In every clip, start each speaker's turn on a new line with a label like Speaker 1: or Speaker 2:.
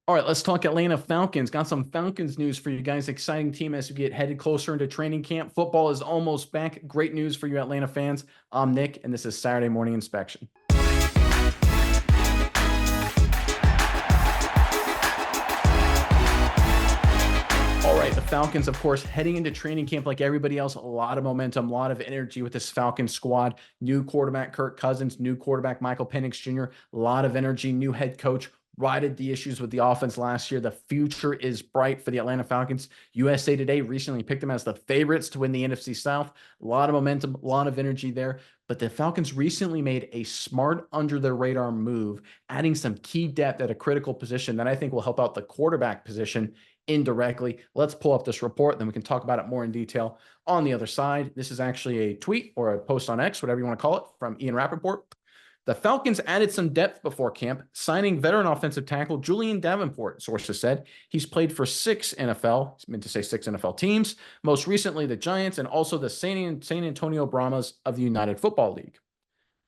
Speaker 1: All right, let's talk Atlanta Falcons. Got some Falcons news for you guys. Exciting team as we get headed closer into training camp. Football is almost back. Great news for you Atlanta fans. I'm Nick, and this is Saturday Morning Inspection. All right, the Falcons, of course, heading into training camp like everybody else. A lot of momentum, a lot of energy with this Falcons squad. New quarterback Kirk Cousins, new quarterback Michael Penix Jr., a lot of energy, new head coach. Righted the issues with the offense last year. The future is bright for the Atlanta Falcons. USA Today recently picked them as the favorites to win the NFC South. A lot of momentum, a lot of energy there. But the Falcons recently made a smart, under the radar move, adding some key depth at a critical position that I think will help out the quarterback position indirectly. Let's pull up this report, then we can talk about it more in detail on the other side. This is actually a tweet or a post on X, whatever you want to call it, from Ian Rappaport. The Falcons added some depth before camp, signing veteran offensive tackle Julian Davenport, sources said. He's played for six NFL teams, most recently the Giants and also the San Antonio Brahmas of the United Football League.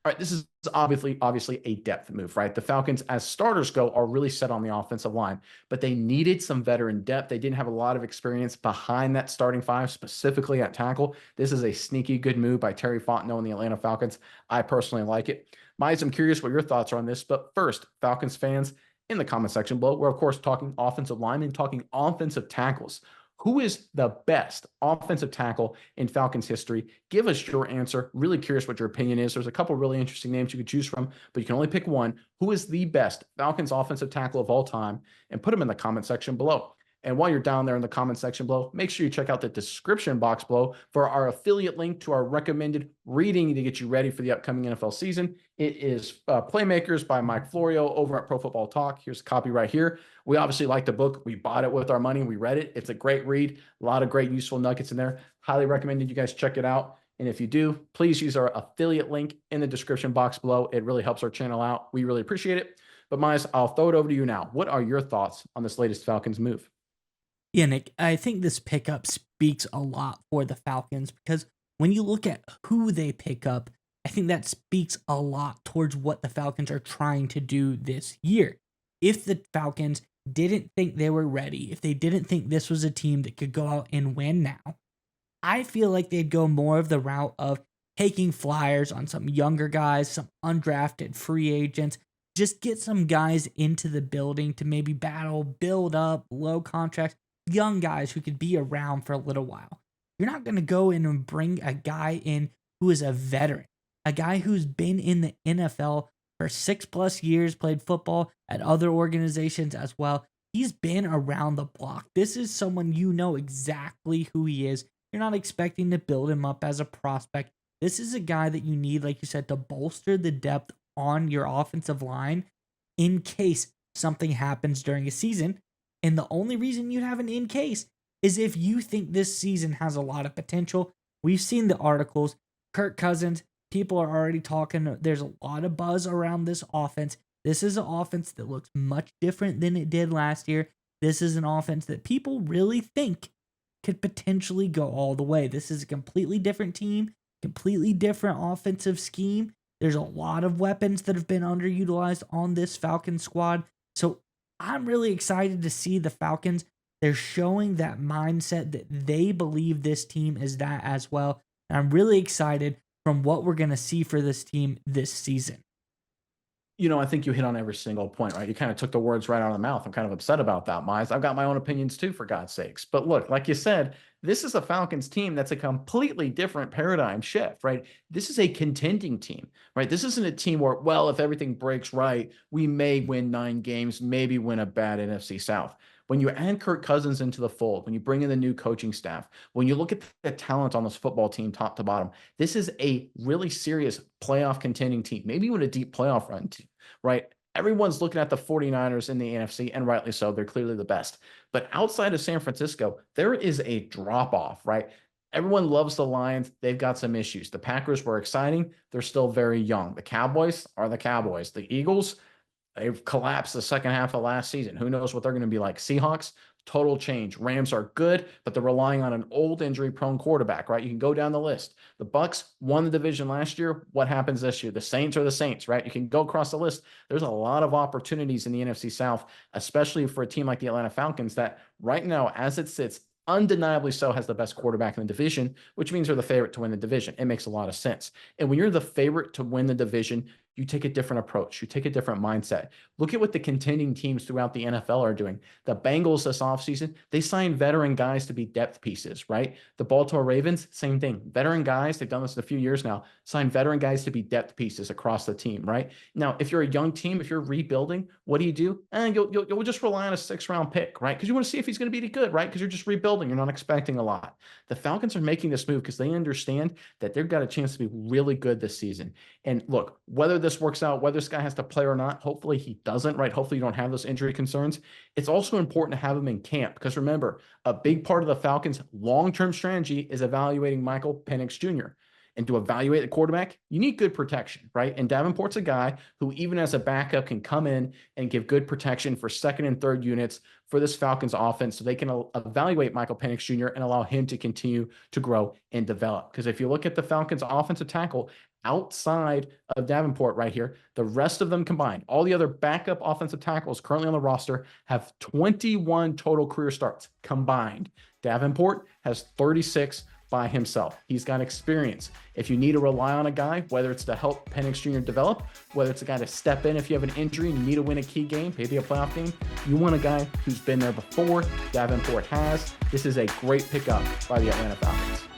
Speaker 1: All right, this is obviously a depth move, right? The Falcons, as starters go, are really set on the offensive line, but they needed some veteran depth. They didn't have a lot of experience behind that starting five, specifically at tackle. This is a sneaky good move by Terry Fontenot and the Atlanta Falcons. I personally like it. Miles, I'm curious what your thoughts are on this, but first, Falcons fans, in the comment section below, we're of course talking offensive linemen, talking offensive tackles. Who is the best offensive tackle in Falcons history? Give us your answer. Really curious what your opinion is. There's a couple really interesting names you could choose from, but you can only pick one. Who is the best Falcons offensive tackle of all time? And put them in the comment section below. And while you're down there in the comment section below, make sure you check out the description box below for our affiliate link to our recommended reading to get you ready for the upcoming NFL season. It is Playmakers by Mike Florio over at Pro Football Talk. Here's a copy right here. We obviously like the book. We bought it with our money. We read it. It's a great read. A lot of great useful nuggets in there. Highly recommended you guys check it out. And if you do, please use our affiliate link in the description box below. It really helps our channel out. We really appreciate it. But Miles, I'll throw it over to you now. What are your thoughts on this latest Falcons move?
Speaker 2: Yeah, Nick, I think this pickup speaks a lot for the Falcons because when you look at who they pick up, I think that speaks a lot towards what the Falcons are trying to do this year. If the Falcons didn't think they were ready, if they didn't think this was a team that could go out and win now, I feel like they'd go more of the route of taking flyers on some younger guys, some undrafted free agents, just get some guys into the building to maybe battle, build up low contracts, young guys who could be around for a little while. You're not going to go in and bring a guy in who is a veteran, a guy who's been in the NFL for 6+ years, played football at other organizations as well. He's been around the block. This is someone you know exactly who he is. You're not expecting to build him up as a prospect. This is a guy that you need, like you said, to bolster the depth on your offensive line in case something happens during a season. And the only reason you have an in case is if you think this season has a lot of potential. We've seen the articles. Kirk Cousins, people are already talking. There's a lot of buzz around this offense. This is an offense that looks much different than it did last year. This is an offense that people really think could potentially go all the way. This is a completely different team, completely different offensive scheme. There's a lot of weapons that have been underutilized on this Falcon squad. So I'm really excited to see the Falcons. They're showing that mindset that they believe this team is that as well. And I'm really excited from what we're going to see for this team this season.
Speaker 1: I think you hit on every single point, right? You kind of took the words right out of the mouth. I'm kind of upset about that, Miles. I've got my own opinions too, for God's sakes. But look, like you said, this is a Falcons team that's a completely different paradigm shift, right? This is a contending team, right? This isn't a team where, well, if everything breaks right, we may win 9 games, maybe win a bad NFC South. When you add Kirk Cousins into the fold, when you bring in the new coaching staff, when you look at the talent on this football team top to bottom, this is a really serious playoff contending team, maybe even a deep playoff run team, right? Everyone's looking at the 49ers in the NFC, and rightly so. They're clearly the best. But outside of San Francisco, there is a drop-off, right? Everyone loves the Lions. They've got some issues. The Packers were exciting. They're still very young. The Cowboys are the Cowboys. The Eagles, They've collapsed the second half of last season. Who knows what they're going to be like? Seahawks, total change. Rams are good, but they're relying on an old injury-prone quarterback, right? You can go down the list. The Bucks won the division last year. What happens this year? The Saints are the Saints, right? You can go across the list. There's a lot of opportunities in the NFC South, especially for a team like the Atlanta Falcons that right now, as it sits, undeniably so has the best quarterback in the division, which means they're the favorite to win the division. It makes a lot of sense. And when you're the favorite to win the division, you take a different approach. You take a different mindset. Look at what the contending teams throughout the NFL are doing. The Bengals this offseason, they signed veteran guys to be depth pieces, right? The Baltimore Ravens, same thing. Veteran guys, they've done this in a few years now, signed veteran guys to be depth pieces across the team, right? Now, if you're a young team, if you're rebuilding, what do? You'll just rely on a 6th-round pick, right? Because you want to see if he's going to be good, right? Because you're just rebuilding. You're not expecting a lot. The Falcons are making this move because they understand that they've got a chance to be really good this season. And look, whether this works out, whether this guy has to play or not, hopefully he doesn't, right? Hopefully you don't have those injury concerns. It's also important to have him in camp because remember, a big part of the Falcons' long-term strategy is evaluating Michael Penix Jr. And to evaluate the quarterback, you need good protection, right? And Davenport's a guy who, even as a backup, can come in and give good protection for second and third units for this Falcons offense so they can evaluate Michael Penix Jr. and allow him to continue to grow and develop. Because if you look at the Falcons offensive tackle, outside of Davenport right here, the rest of them combined, all the other backup offensive tackles currently on the roster have 21 total career starts combined. Davenport has 36 by himself. He's got experience. If you need to rely on a guy, whether it's to help Penix Jr. develop, whether it's a guy to step in if you have an injury and you need to win a key game, maybe a playoff game, you want a guy who's been there before. Davenport has. This is a great pickup by the Atlanta Falcons.